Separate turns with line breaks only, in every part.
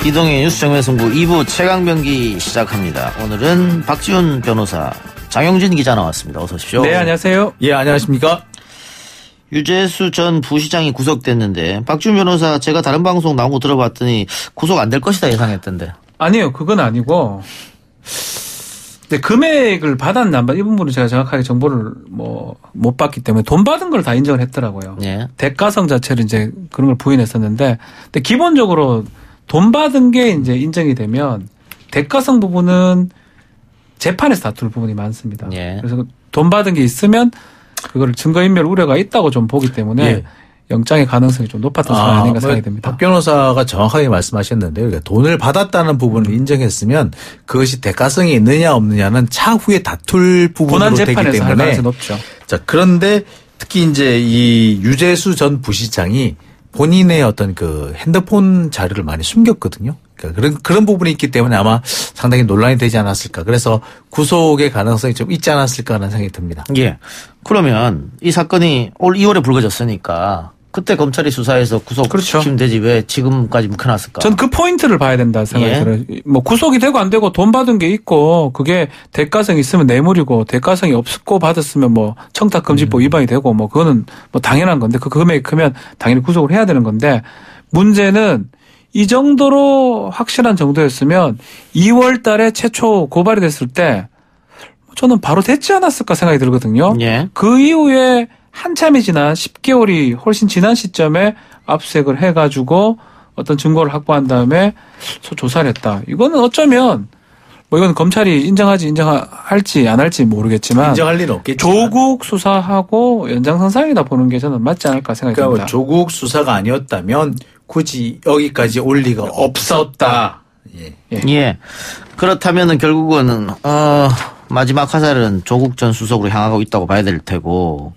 이동의 뉴스 정면승부 2부 최강병기 시작합니다. 오늘은 박지훈 변호사, 장영진 기자 나왔습니다. 어서 오십시오.
네, 안녕하세요.
예, 안녕하십니까.
유재수 전 부시장이 구속됐는데 박지훈 변호사, 제가 다른 방송 나온 거 들어봤더니 구속 안 될 것이다 예상했던데.
아니요, 그건 아니고. 근데 금액을 받았나 안 받, 이 부분은 제가 정확하게 정보를 못 받기 때문에 돈 받은 걸 다 인정을 했더라고요.
예.
대가성 자체를 이제 그런 걸 부인했었는데, 근데 기본적으로 돈 받은 게 이제 인정이 되면 대가성 부분은 재판에서 다툴 부분이 많습니다.
예.
그래서 돈 받은 게 있으면 그걸 증거인멸 우려가 있다고 좀 보기 때문에
예.
영장의 가능성이 좀 높았던 사안이 아닌가 생각이 됩니다.
박 변호사가 정확하게 말씀하셨는데요. 그러니까 돈을 받았다는 부분을 인정했으면 그것이 대가성이 있느냐 없느냐는 차후에 다툴 부분으로 되기
재판에서 할
때문에.
가능성이 높죠.
자, 그런데 특히 이제 이 유재수 전 부시장이 본인의 어떤 그 핸드폰 자료를 많이 숨겼거든요. 그러니까 그런 부분이 있기 때문에 아마 상당히 논란이 되지 않았을까. 그래서 구속의 가능성이 좀 있지 않았을까 하는 생각이 듭니다.
예. 그러면 이 사건이 올 2월에 불거졌으니까 그때 검찰이 수사해서 구속시키면
그렇죠.
되지 왜 지금까지 묵혀놨을까?
전 그 포인트를 봐야 된다 생각이
예.
들어요. 뭐 구속이 되고 안 되고 돈 받은 게 있고 그게 대가성이 있으면 뇌물이고 대가성이 없고 받았으면 뭐 청탁금지법 위반이 되고 뭐 그거는 뭐 당연한 건데 그 금액이 크면 당연히 구속을 해야 되는 건데 문제는 이 정도로 확실한 정도였으면 2월 달에 최초 고발이 됐을 때 저는 바로 됐지 않았을까 생각이 들거든요.
예.
그 이후에 한참이 지난 10개월이 훨씬 지난 시점에 압수수색을 해가지고 어떤 증거를 확보한 다음에 조사를 했다. 이거는 어쩌면 뭐 이건 검찰이 인정할지 안 할지 모르겠지만
인정할 리는 없겠죠.
조국 수사하고 연장선상이다 보는 게 저는 맞지 않을까 생각이
그러니까
듭니다.
조국 수사가 아니었다면 굳이 여기까지 올 리가 없었다. 예.
예. 그렇다면은 결국은 마지막 화살은 조국 전 수석으로 향하고 있다고 봐야 될 테고,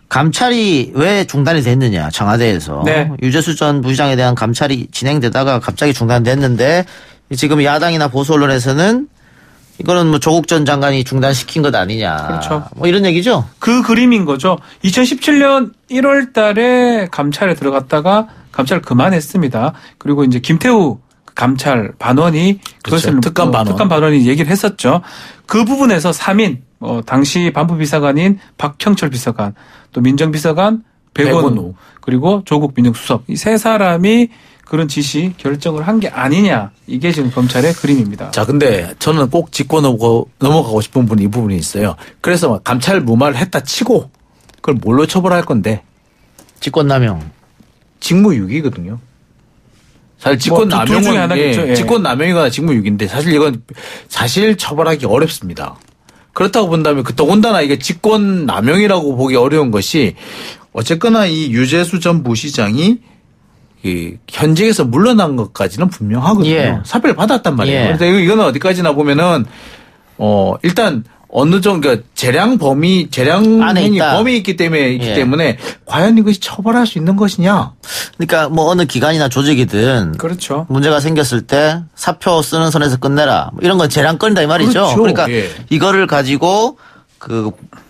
감찰이 왜 중단이 됐느냐, 청와대에서.
네.
유재수 전 부시장에 대한 감찰이 진행되다가 갑자기 중단됐는데 지금 야당이나 보수 언론에서는 이거는 뭐 조국 전 장관이 중단시킨 것 아니냐.
그렇죠.
뭐 이런 얘기죠.
그 그림인 거죠. 2017년 1월 달에 감찰에 들어갔다가 감찰을 그만했습니다. 그리고 이제 김태우 감찰 반원이
그렇죠.
그것을
특감
반원이 얘기를 했었죠. 그 부분에서 3인 당시 반부 비서관인 박형철 비서관, 또 민정비서관 백원우, 그리고 조국 민정수석, 이 세 사람이 그런 지시 결정을 한 게 아니냐, 이게 지금 검찰의 그림입니다.
자, 근데 저는 꼭 짚고 넘어가고 싶은 부분이 이 부분이 있어요. 그래서 감찰 무마를 했다 치고 그걸 뭘로 처벌할 건데?
직권남용.
직무유기거든요. 사실
둘 중에 하나겠죠. 예.
직권남용이거나 직무유기인데 사실 이건 처벌하기 어렵습니다. 그렇다고 본다면 더군다나 이게 직권남용이라고 보기 어려운 것이 어쨌거나 이 유재수 전 부시장이 이 현직에서 물러난 것까지는 분명하거든요.
예.
사표를 받았단 말이에요.
예.
그런데 이거는 어디까지나 보면은 일단 어느 정도 그러니까 재량
안에
행위
있다.
범위 있기
예.
때문에 과연 이것이 처벌할 수 있는 것이냐?
그러니까 뭐 어느 기관이나 조직이든
그렇죠.
문제가 생겼을 때 사표 쓰는 선에서 끝내라, 뭐 이런 건 재량권이다 이 말이죠.
그렇죠.
그러니까
예.
이거를 가지고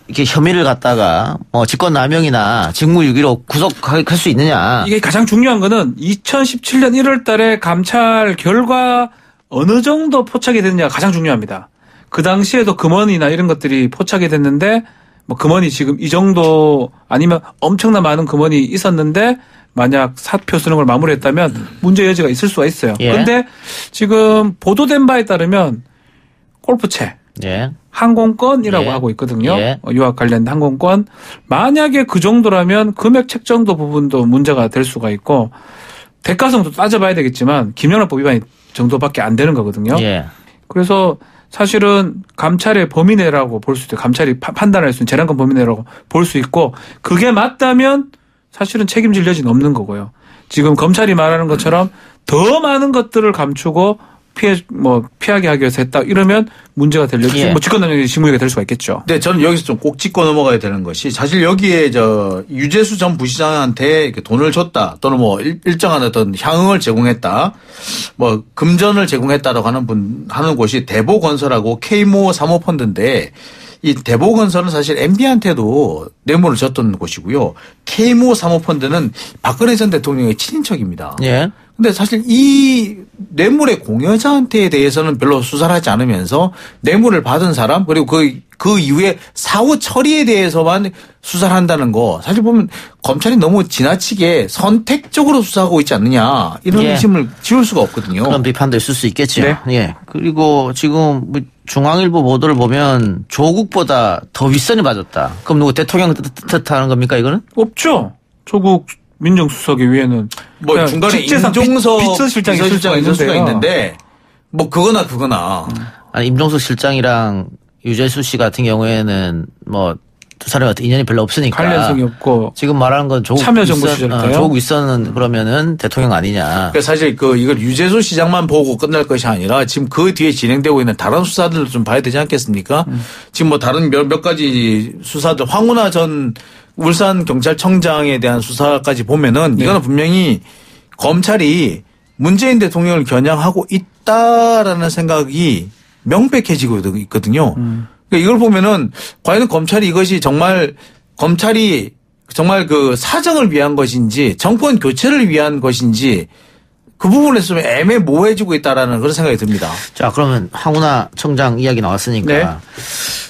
이렇게 혐의를 갖다가 직권남용이나 직무유기로 구속할 수 있느냐.
이게 가장 중요한 거는 2017년 1월 달에 감찰 결과 어느 정도 포착이 됐느냐가 가장 중요합니다. 그 당시에도 금원이나 이런 것들이 포착이 됐는데 뭐 금원이 지금 이 정도 아니면 엄청난 많은 금원이 있었는데 만약 사표 쓰는 걸 마무리했다면 문제 여지가 있을 수가 있어요. 그런데
예.
지금 보도된 바에 따르면 골프채,
예.
항공권이라고
예.
하고 있거든요.
예.
유학 관련 항공권. 만약에 그 정도라면 금액 책정도 부분도 문제가 될 수가 있고 대가성도 따져봐야 되겠지만 김영란법 위반이 정도밖에 안 되는 거거든요.
예.
그래서 사실은 감찰의 범위 내라고 볼 수 있어요. 감찰이 판단할 수 있는 재량권 범위 내라고 볼 수 있고 그게 맞다면 사실은 책임질 여지는 없는 거고요. 지금 검찰이 말하는 것처럼 더 많은 것들을 감추고 피하게 하기 위해서 했다 이러면 문제가 될 여지,
예.
직권남용의 직무유기가 될 수가 있겠죠.
네, 저는 여기서 좀 꼭 짚고 넘어가야 되는 것이 사실 여기에 유재수 전 부시장한테 돈을 줬다 또는 뭐 일정한 어떤 향응을 제공했다, 뭐 금전을 제공했다라고 하는 곳이 대보건설하고 K모 사모펀드인데 이 대보건설은 사실 MB한테도 뇌물을 줬던 곳이고요. K모 사모펀드는 박근혜 전 대통령의 친인척입니다.
예.
근데 사실 이 뇌물의 공여자한테 대해서는 별로 수사를 하지 않으면서 뇌물을 받은 사람 그리고 그 이후에 사후 처리에 대해서만 수사를 한다는 거 사실 보면 검찰이 너무 지나치게 선택적으로 수사하고 있지 않느냐 이런 의심을 지울 수가 없거든요.
그런 비판도 있을 수 있겠죠.
네.
예. 그리고 지금 중앙일보 보도를 보면 조국보다 더 윗선이 맞았다. 그럼 누구 대통령 뜻하는 겁니까 이거는?
없죠. 조국 민정수석이 위에는
뭐 중간에 임종석 비서실장이 있을 수가 있는데 뭐 그거나
아니 임종석 실장이랑 유재수 씨 같은 경우에는 뭐 두 사람이 어떤 인연이 별로 없으니까
관련성이 없고
지금 말하는 건 조국
참여정부 시절 때요.
조국 윗선은 그러면은 대통령 아니냐.
그러니까 사실 이걸 유재수 시장만 보고 끝날 것이 아니라 지금 그 뒤에 진행되고 있는 다른 수사들을 좀 봐야 되지 않겠습니까? 지금 뭐 다른 몇 가지 수사들 황운하 전 울산 경찰청장에 대한 수사까지 보면은 이거는 분명히 검찰이 문재인 대통령을 겨냥하고 있다라는 생각이 명백해지고 있거든요. 그러니까 이걸 보면은 과연 검찰이 이것이 검찰이 정말 그 사정을 위한 것인지 정권 교체를 위한 것인지 그 부분에서 좀 애매모호해지고 있다라는 그런 생각이 듭니다.
자, 그러면 황운하 청장 이야기 나왔으니까
네.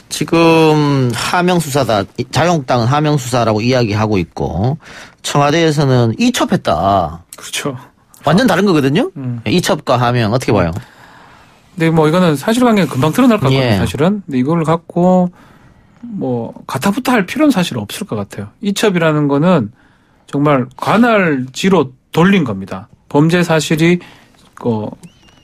지금 하명 수사다. 자유한국당은 하명 수사라고 이야기하고 있고 청와대에서는 이첩했다.
그렇죠.
완전 다른 거거든요. 이첩과 하명 어떻게 봐요?
근데 뭐 이거는 사실관계는 금방 드러날 것 같거든요.
예.
사실은. 근데 이걸 갖고 뭐 가타부타 할 필요는 사실 없을 것 같아요. 이첩이라는 거는 정말 관할지로 돌린 겁니다. 범죄 사실이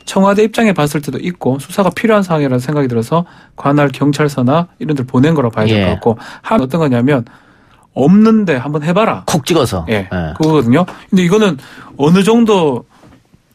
청와대 입장에 봤을 때도 있고 수사가 필요한 상황이라는 생각이 들어서 관할 경찰서나 이런 데 보낸 거라고 봐야 될 것 같고 한 어떤 거냐면 없는데 한번 해봐라.
콕 찍어서.
예. 그거거든요. 근데 이거는 어느 정도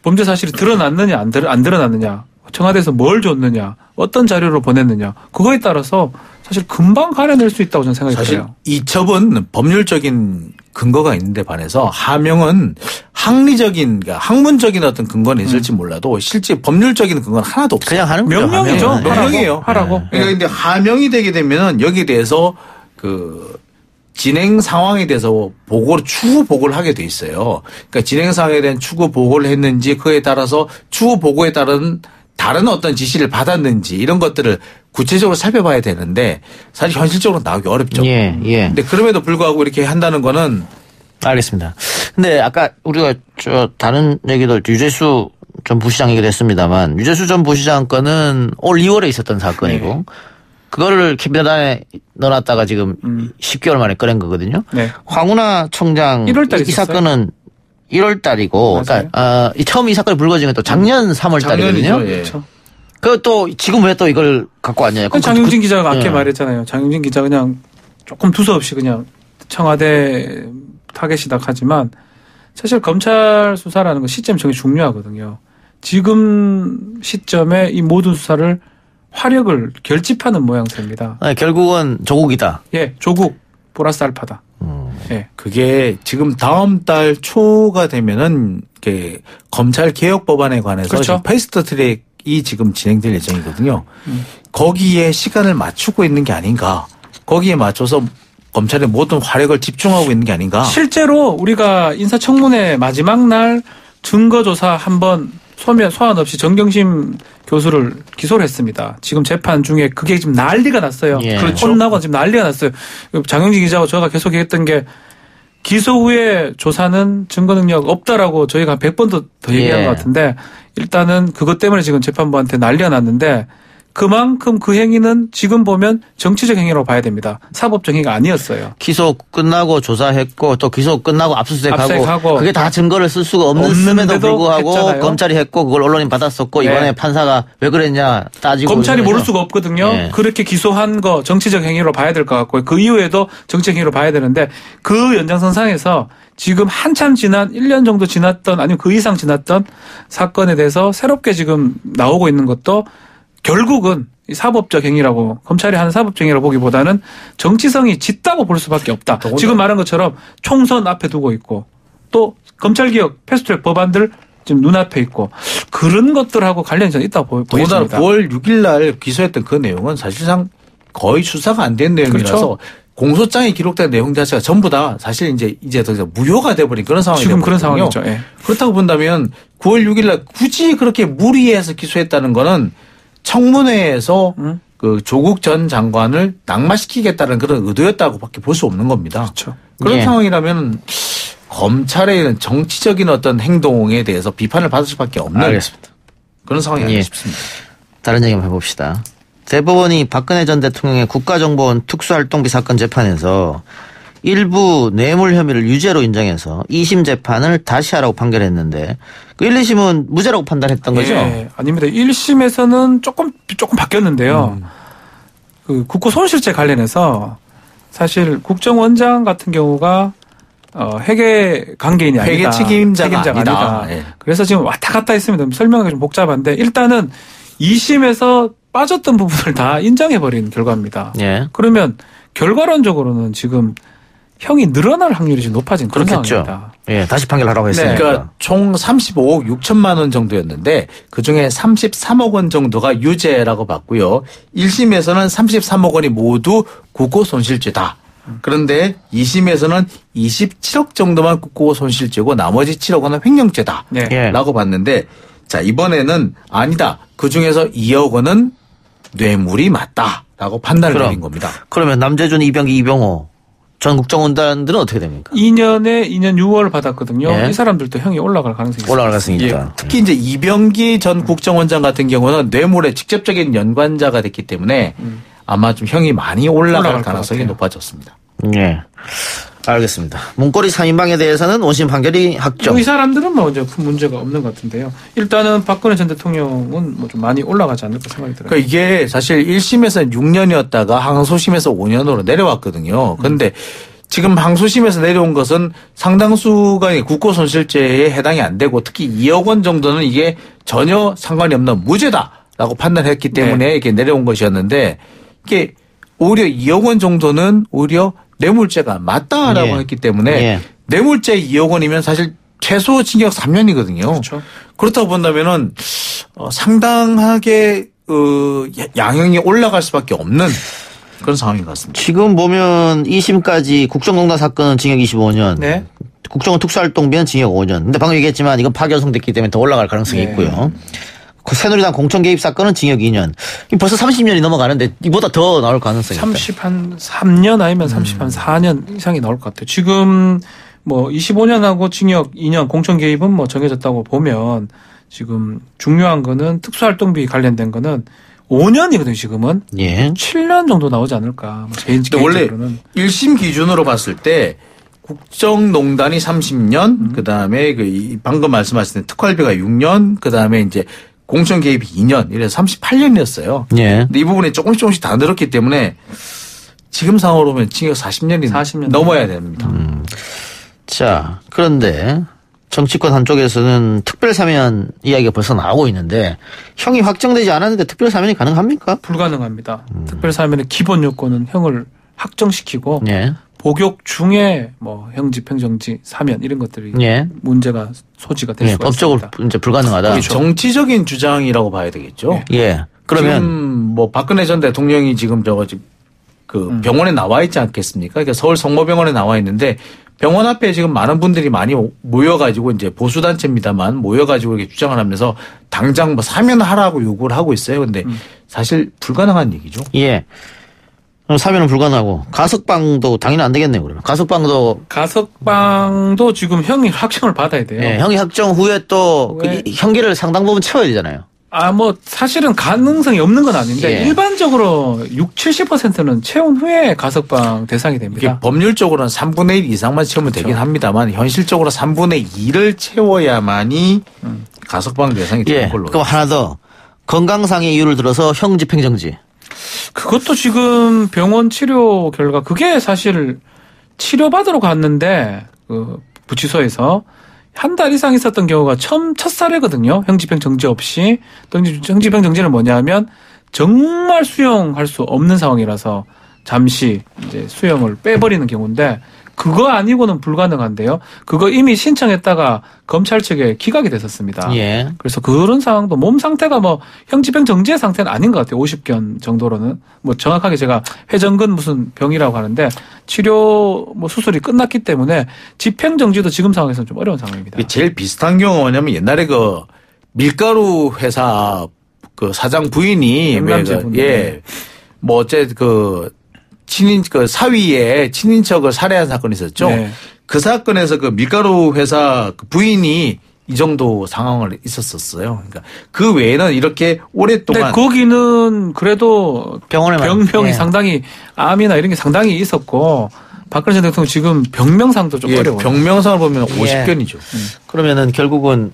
범죄 사실이 드러났느냐 안 드러났느냐 청와대에서 뭘 줬느냐 어떤 자료로 보냈느냐 그거에 따라서 사실 금방 가려낼 수 있다고 저는 생각이
사실
들어요.
이첩은 법률적인 근거가 있는데 반해서 하명은 학리적인 그러니까 학문적인 어떤 근거는 있을지 몰라도 실제 법률적인 근거는 하나도 없어요.
그냥 하는 거죠.
명령이죠.
하면.
명령이에요.
하라고.
그러니까 근데 하명이 되게 되면은 여기에 대해서 그 진행 상황에 대해서 추후 보고를 하게 돼 있어요. 그러니까 진행 상황에 대한 추후 보고를 했는지 그에 따라서 추후 보고에 따른 다른 어떤 지시를 받았는지 이런 것들을 구체적으로 살펴봐야 되는데 사실 현실적으로 나오기 어렵죠.
예.
근데 그럼에도 불구하고 이렇게 한다는 거는
알겠습니다. 근데 아까 우리가 다른 얘기도 유재수 전 부시장 얘기도 했습니다만 유재수 전 부시장 건은 올 2월에 있었던 사건이고
네.
그거를 캐비넷 안에 넣어놨다가 지금 10개월 만에 꺼낸 거거든요.
네.
황운하 청장
1월 달에
이 사건은 1월 달이고 그러니까 처음 이 사건이 불거진 게 또 작년 3월 달이거든요.
예.
그렇죠.
또 지금 왜 또 이걸 갖고 왔냐.
장용진 기자가 아까
예.
말했잖아요. 장용진 기자 그냥 조금 두서없이 그냥 청와대 타겟이다 하지만 사실 검찰 수사라는 건 시점 정이 중요하거든요. 지금 시점에 이 모든 수사를 화력을 결집하는 모양새입니다.
결국은 조국이다.
예, 조국 플러스 알파다. 예.
그게 지금 다음 달 초가 되면은 이렇게 검찰 개혁 법안에 관해서
그렇죠.
지금 패스트 트랙이 지금 진행될 예정이거든요. 거기에 시간을 맞추고 있는 게 아닌가. 거기에 맞춰서 검찰의 모든 화력을 집중하고 있는 게 아닌가.
실제로 우리가 인사청문회 마지막 날 증거조사 한번 소환 없이 정경심 교수를 기소를 했습니다. 지금 재판 중에 그게 지금 난리가 났어요.
예.
그렇죠. 혼나고 지금 난리가 났어요. 장영진 기자하고 저가 계속 얘기했던 게 기소 후에 조사는 증거 능력 없다라고 저희가 100번도 더 얘기한 것 같은데 일단은 그것 때문에 지금 재판부한테 난리가 났는데 그만큼 그 행위는 지금 보면 정치적 행위라고 봐야 됩니다. 사법적 행위가 아니었어요.
기소 끝나고 조사했고 또 기소 끝나고 압수수색하고
압수수색하고
그게 다 증거를 쓸 수가 없는데도 불구하고
했잖아요.
검찰이 했고 그걸 언론이 받았었고
네.
이번에 판사가 왜 그랬냐 따지고
검찰이 모를
그러면서.
수가 없거든요.
네.
그렇게 기소한 거 정치적 행위로 봐야 될 것 같고요. 그 이후에도 정치적 행위로 봐야 되는데 그 연장선상에서 지금 한참 지난 1년 정도 지났던 아니면 그 이상 지났던 사건에 대해서 새롭게 지금 나오고 있는 것도 결국은 이 사법적 행위라고 검찰이 하는 사법적 행위라고 보기보다는 정치성이 짙다고 볼 수밖에 없다. 지금 말한 것처럼 총선 앞에 두고 있고 또 검찰개혁 패스트트랙 법안들 지금 눈앞에 있고 그런 것들하고 관련이 저는 있다고 보입니다.
9월 6일 날 기소했던 그 내용은 사실상 거의 수사가 안 된 내용이라서
그렇죠.
공소장에 기록된 내용 자체가 전부 다 사실 이제 더 무효가 돼버린 그런 상황이
지금 그런
되거든요.
상황이죠. 예.
그렇다고 본다면 9월 6일 날 굳이 그렇게 무리해서 기소했다는 거는 청문회에서 그 조국 전 장관을 낙마시키겠다는 그런 의도였다고밖에 볼 수 없는 겁니다.
그렇죠.
그런
예.
상황이라면 검찰의 정치적인 어떤 행동에 대해서 비판을 받을 수밖에 없는
알겠습니다.
그런 상황이 아닐까
예.
싶습니다.
다른 얘기 한번 해봅시다. 대법원이 박근혜 전 대통령의 국가정보원 특수활동비 사건 재판에서 일부 뇌물 혐의를 유죄로 인정해서 2심 재판을 다시 하라고 판결했는데 그 1, 2심은 무죄라고 판단했던 거죠?
예, 아닙니다. 1심에서는 조금 바뀌었는데요. 그 국고 손실죄 관련해서 사실 국정원장 같은 경우가 회계 관계인이 아니다.
회계 책임자가 아니다. 예.
그래서 지금 왔다 갔다 했습니다. 설명하기 좀 복잡한데 일단은 2심에서 빠졌던 부분을 다 인정해버린 결과입니다.
예.
그러면 결과론적으로는 지금 형이 늘어날 확률이 지금 높아진 그런
그렇겠죠.
상황입니다.
예, 다시 판결하라고
네.
했으니까.
그러니까 총 35억 6천만 원 정도였는데 그중에 33억 원 정도가 유죄라고 봤고요. 1심에서는 33억 원이 모두 국고 손실죄다. 그런데 2심에서는 27억 정도만 국고 손실죄고 나머지 7억 원은 횡령죄다.
네.
예.
라고 봤는데 자 이번에는 아니다. 그중에서 2억 원은 뇌물이 맞다라고 판단을
그럼.
내린 겁니다.
그러면 남재준, 이병기, 이병호 전 국정원단들은 어떻게 됩니까?
2년에 2년 6월 받았거든요.
예.
이 사람들도 형이 올라갈 가능성이 있습니다.
올라갈 가능성이 있다.
예, 특히 이제 이병기 전 국정원장 같은 경우는 뇌물의 직접적인 연관자가 됐기 때문에 아마 좀 형이 많이 올라갈
올라갈 것
가능성이
같아요.
높아졌습니다.
예. 알겠습니다. 문고리 3인방에 대해서는 원심 판결이 확정.
이 사람들은 뭐 이제 큰 문제가 없는 것 같은데요. 일단은 박근혜 전 대통령은 뭐 좀 많이 올라가지 않을까 생각이 들어요.
그러니까 이게 사실 1심에서는 6년이었다가 항소심에서 5년으로 내려왔거든요. 그런데 지금 항소심에서 내려온 것은 상당수가 국고손실죄에 해당이 안 되고 특히 2억 원 정도는 이게 전혀 상관이 없는 무죄다라고 판단했기 때문에
네.
이게 내려온 것이었는데 이게 오히려 2억 원 정도는 오히려 뇌물죄가 맞다라고
예.
했기 때문에
예.
뇌물죄 2억 원이면 사실 최소 징역 3년이거든요.
그렇죠.
그렇다고 본다면은 상당하게 양형이 올라갈 수밖에 없는 그런 상황인 것 같습니다.
지금 보면 2심까지 국정농단 사건은 징역 25년.
네.
국정원 특수활동비는 징역 5년. 근데 방금 얘기했지만 이건 파기환송됐기 때문에 더 올라갈 가능성이
네.
있고요. 그 새누리당 공천 개입 사건은 징역 2년. 벌써 30년이 넘어가는데 이보다 더 나올 가능성이 있다.
33년 아니면 34년 이상이 나올 것 같아요. 지금 뭐 25년하고 징역 2년 공천 개입은 뭐 정해졌다고 보면 지금 중요한 거는 특수활동비 관련된 거는 5년이거든요, 지금은.
예.
7년 정도 나오지 않을까.
근데 원래
개인적으로는.
1심 기준으로 봤을 때 국정농단이 30년, 그다음에 방금 말씀하신 특활비가 6년, 그다음에 이제 공천 개입이 2년, 이래서 38년이었어요.
예.
근데 이 부분이 조금씩 다 늘었기 때문에 지금 상황으로 보면 징역 40년이
40년
넘어야 됩니다.
자, 그런데 정치권 한쪽에서는 특별사면 이야기가 벌써 나오고 있는데 형이 확정되지 않았는데 특별사면이 가능합니까?
불가능합니다. 특별사면의 기본 요건은 형을 확정시키고
예.
복역 중에 뭐 형 집행정지 사면 이런 것들이
예.
문제가 소지가 될
예.
수가
법적으로
있습니다.
이제 불가능하다.
그게 정치적인 주장이라고 봐야 되겠죠.
예. 그러면
지금 뭐 박근혜 전 대통령이 지금 병원에 나와 있지 않겠습니까? 그러니까 서울 성모병원에 나와 있는데 병원 앞에 지금 많은 분들이 많이 모여가지고 이제 보수단체입니다만 모여가지고 이렇게 주장을 하면서 당장 뭐 사면하라고 요구를 하고 있어요. 근데 사실 불가능한 얘기죠.
예. 그럼 사면은 불가능하고 가석방도 당연히 안 되겠네요. 그러면 가석방도
가석방도 지금 형이 확정을 받아야 돼요.
예, 형이 확정 후에 또 그
왜?
형기를 상당 부분 채워야 되잖아요.
뭐 사실은 가능성이 없는 건 아닌데
예.
일반적으로 70%는 채운 후에 가석방 대상이
이게
됩니다.
법률적으로는 3분의 1 이상만 채우면 되긴 합니다만 현실적으로 3분의 2를 채워야만이 가석방 대상이 되는
예.
걸로.
그럼 하나 더 건강상의 이유를 들어서 형 집행정지.
그것도 지금 병원 치료 결과 그게 사실 치료받으러 갔는데 그 구치소에서 한 달 이상 있었던 경우가 첫 사례거든요. 형집행 정지 없이. 형집행 정지는 뭐냐면 정말 수용할 수 없는 상황이라서 잠시 이제 수용을 빼버리는 경우인데 그거 아니고는 불가능한데요. 그거 이미 신청했다가 검찰 측에 기각이 됐었습니다.
예.
그래서 그런 상황도 몸 상태가 뭐 형집행 정지의 상태는 아닌 것 같아요. 50견 정도로는. 뭐 정확하게 제가 회전근 무슨 병이라고 하는데 치료 뭐 수술이 끝났기 때문에 집행 정지도 지금 상황에서는 좀 어려운 상황입니다.
제일 비슷한 경우가 뭐냐면 옛날에 그 밀가루 회사 그 사장 부인이 뭐 어째 그 사위의 친인척을 살해한 사건이 있었죠.
네.
그 사건에서 그 밀가루 회사 그 부인이 이 정도 상황을 있었었어요. 그러니까 그 외에는 이렇게 오랫동안.
근데 거기는 그래도 병명이 상당히 암이나 이런 게 상당히 있었고 박근혜 전 대통령 지금 병명상도 좀 어려워요.
병명상을 보면 50견이죠.
그러면은 결국은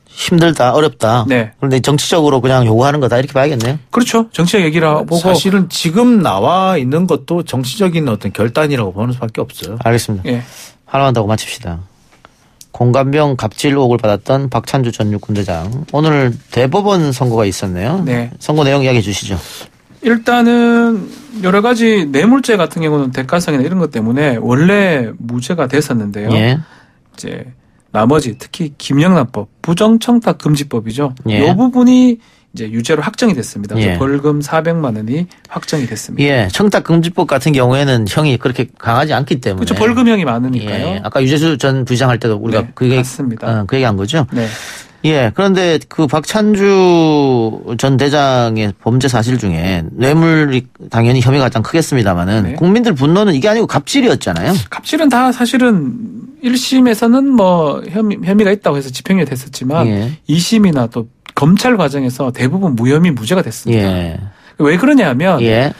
힘들다, 어렵다.
네.
그런데 정치적으로 그냥 요구하는 거다 이렇게 봐야겠네요.
그렇죠. 정치적 얘기를 보고.
사실은 지금 나와 있는 것도 정치적인 어떤 결단이라고 보는 수밖에 없어요.
알겠습니다.
예.
하나만 더 마칩시다. 공감병 갑질 의혹을 받았던 박찬주 전 육군대장. 오늘 대법원 선고가 있었네요.
네.
선고 내용 이야기해 주시죠.
일단은 여러 가지 뇌물죄 같은 경우는 대가성이나 이런 것 때문에 원래 무죄가 됐었는데요.
예.
이제 나머지 특히 김영란법, 부정청탁금지법이죠.
예.
이 부분이 이제 유죄로 확정이 됐습니다. 그래서
예.
벌금 400만 원이 확정이 됐습니다.
예. 청탁금지법 같은 경우에는 형이 그렇게 강하지 않기 때문에.
그렇죠. 벌금형이 많으니까요.
예. 아까 유재수 전 부시장 할 때도 우리가
네,
그 얘기,
맞습니다.
그 얘기한 거죠.
네.
예. 그런데 그 박찬주 전 대장의 범죄 사실 중에 뇌물이 당연히 혐의가 가장 크겠습니다만은
네.
국민들 분노는 이게 아니고 갑질이었잖아요.
갑질은 다 사실은 1심에서는 뭐 혐의가 있다고 해서 집행유예 됐었지만
예.
2심이나 또 검찰 과정에서 대부분 무혐의 무죄가 됐습니다.
예.
왜 그러냐 하면
예.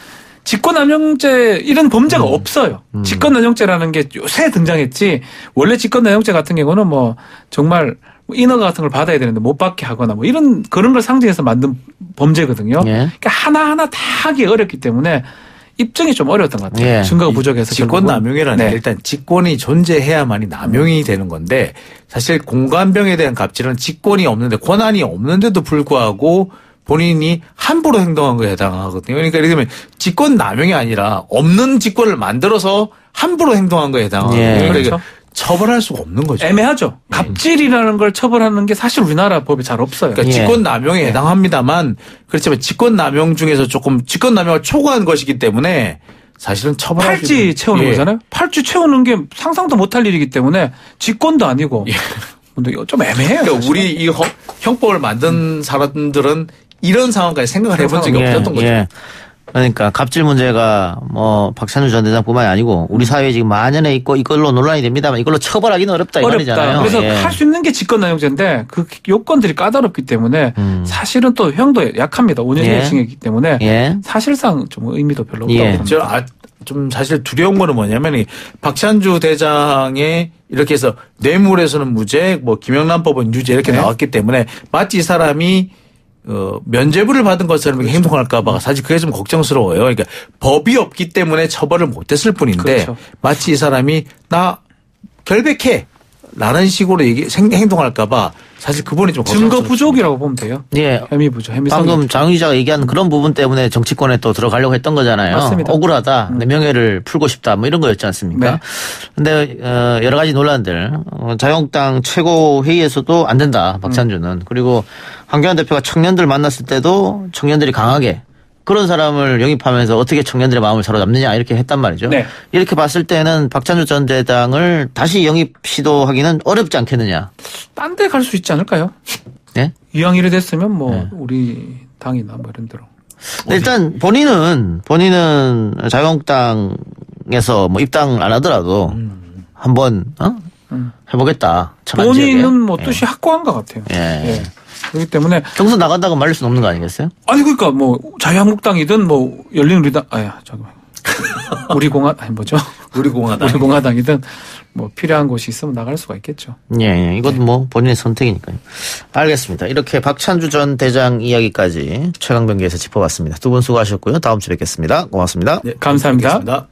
직권남용죄 이런 범죄가 없어요. 직권남용죄라는 게 요새 등장했지 원래 직권남용죄 같은 경우는 뭐 정말 인허가 같은 걸 받아야 되는데 못 받게 하거나 뭐 그런 걸 상징해서 만든 범죄거든요.
예.
그러니까 하나하나 다 하기 어렵기 때문에 입증이 좀 어려웠던 것 같아요.
예.
증거가 부족해서.
직권남용이라는
네.
게 일단 직권이 존재해야만이 남용이 되는 건데 사실 공감병에 대한 갑질은 직권이 없는데 권한이 없는데도 불구하고 본인이 함부로 행동한 거에 해당하거든요. 그러니까 예를 들면 직권남용이 아니라 없는 직권을 만들어서 함부로 행동한 거에 해당하거든요.
예.
그러니까
그렇죠.
처벌할 수가 없는 거죠.
애매하죠. 갑질이라는 걸 처벌하는 게 사실 우리나라 법이 잘 없어요.
그러니까
예.
직권남용에 해당합니다만 그렇지만 직권남용 중에서 조금 직권남용을 초과한 것이기 때문에 사실은 처벌할
팔찌 채우는 거잖아요. 팔찌 채우는 게 상상도 못할 일이기 때문에 직권도 아니고. 근데 이거 좀 애매해요.
그러니까
사실.
우리 이 형법을 만든 사람들은 이런 상황까지 생각을 해본 적이 없었던 거죠.
예. 그러니까 갑질 문제가 뭐 박찬주 전 대장뿐만이 아니고 우리 사회에 지금 만연해 있고 이걸로 논란이 됩니다만 이걸로 처벌하기는 어렵다 이 말이잖아요.
그래서
예.
할 수 있는 게 직권남용죄인데 그 요건들이 까다롭기 때문에 사실은 또 형도 약합니다. 5년
예.
이상이기 때문에
예.
사실상 좀 의미도 별로 없다고
예.
봅니다.
좀 사실 두려운 거는 뭐냐면 이 박찬주 대장의 이렇게 해서 뇌물에서는 무죄, 뭐 김영란법은 유죄 이렇게
네.
나왔기 때문에 마치 이 사람이 면죄부를 받은 것처럼 이렇게 행동할까 봐 사실 그게 좀 걱정스러워요. 그러니까 법이 없기 때문에 처벌을 못했을 뿐인데
그렇죠.
마치 이 사람이 나 결백해 라는 식으로 행동할까 봐 사실 그분이 좀
증거
걱정스럽습니다.
부족이라고 보면 돼요.
예.
혐의 부족, 혐의
방금
성립.
장 기자가 얘기한 그런 부분 때문에 정치권에 또 들어가려고 했던 거잖아요.
맞습니다.
억울하다. 내 명예를 풀고 싶다. 뭐 이런 거였지 않습니까?
네.
근데 여러 가지 논란들. 자유한국당 최고회의에서도 안 된다. 박찬주는. 그리고 황교안 대표가 청년들 만났을 때도 청년들이 강하게 그런 사람을 영입하면서 어떻게 청년들의 마음을 사로잡느냐 이렇게 했단 말이죠.
네.
이렇게 봤을 때는 박찬주 전 대장을 다시 영입 시도하기는 어렵지 않겠느냐.
딴 데 갈 수 있지 않을까요?
네?
이왕 이래 됐으면 뭐
네.
우리 당이나 뭐 이런 데로.
일단 본인은 자유한국당에서 뭐 입당 안 하더라도 한번 해보겠다. 천안
본인은
지역에.
뭐 뜻이 확고한 것 같아요.
예.
그렇기 때문에
경선 나간다고 말릴 수는 없는 거 아니겠어요?
아니 그러니까 뭐 자유한국당이든 뭐 열린우리당 잠깐만 우리 공화당이든 뭐 필요한 곳이 있으면 나갈 수가 있겠죠.
예. 이것도 뭐 본인의 선택이니까요. 알겠습니다. 이렇게 박찬주 전 대장 이야기까지 최강병기에서 짚어봤습니다. 두 분 수고하셨고요. 다음 주에 뵙겠습니다. 고맙습니다.
네,
감사합니다.
뵙겠습니다.